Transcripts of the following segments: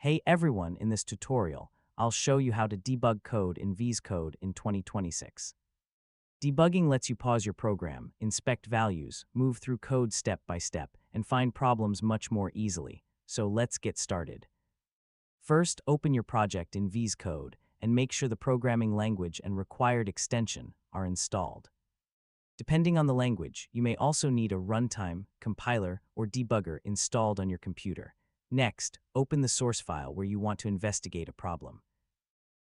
Hey everyone, in this tutorial, I'll show you how to debug code in VS Code in 2026. Debugging lets you pause your program, inspect values, move through code step by step, and find problems much more easily. So let's get started. First, open your project in VS Code and make sure the programming language and required extension are installed. Depending on the language, you may also need a runtime, compiler, or debugger installed on your computer. Next, open the source file where you want to investigate a problem.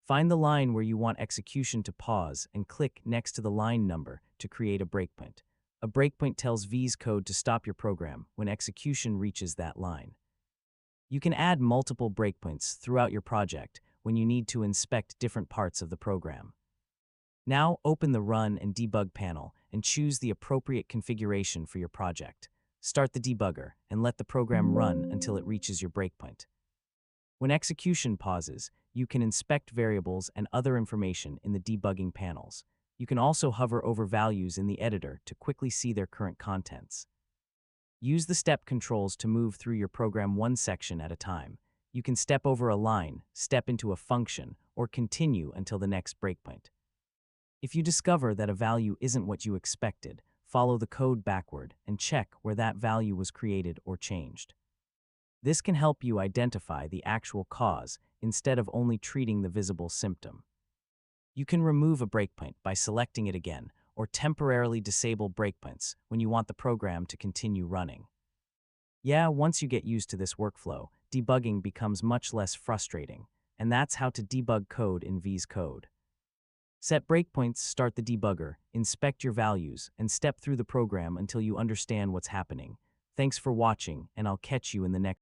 Find the line where you want execution to pause and click next to the line number to create a breakpoint. A breakpoint tells VS Code to stop your program when execution reaches that line. You can add multiple breakpoints throughout your project when you need to inspect different parts of the program. Now open the Run and Debug panel and choose the appropriate configuration for your project. Start the debugger and let the program run until it reaches your breakpoint. When execution pauses, you can inspect variables and other information in the debugging panels. You can also hover over values in the editor to quickly see their current contents. Use the step controls to move through your program one section at a time. You can step over a line, step into a function, or continue until the next breakpoint. If you discover that a value isn't what you expected, follow the code backward and check where that value was created or changed. This can help you identify the actual cause instead of only treating the visible symptom. You can remove a breakpoint by selecting it again or temporarily disable breakpoints when you want the program to continue running. Yeah, once you get used to this workflow, debugging becomes much less frustrating, and that's how to debug code in VS Code. Set breakpoints, start the debugger, inspect your values, and step through the program until you understand what's happening. Thanks for watching, and I'll catch you in the next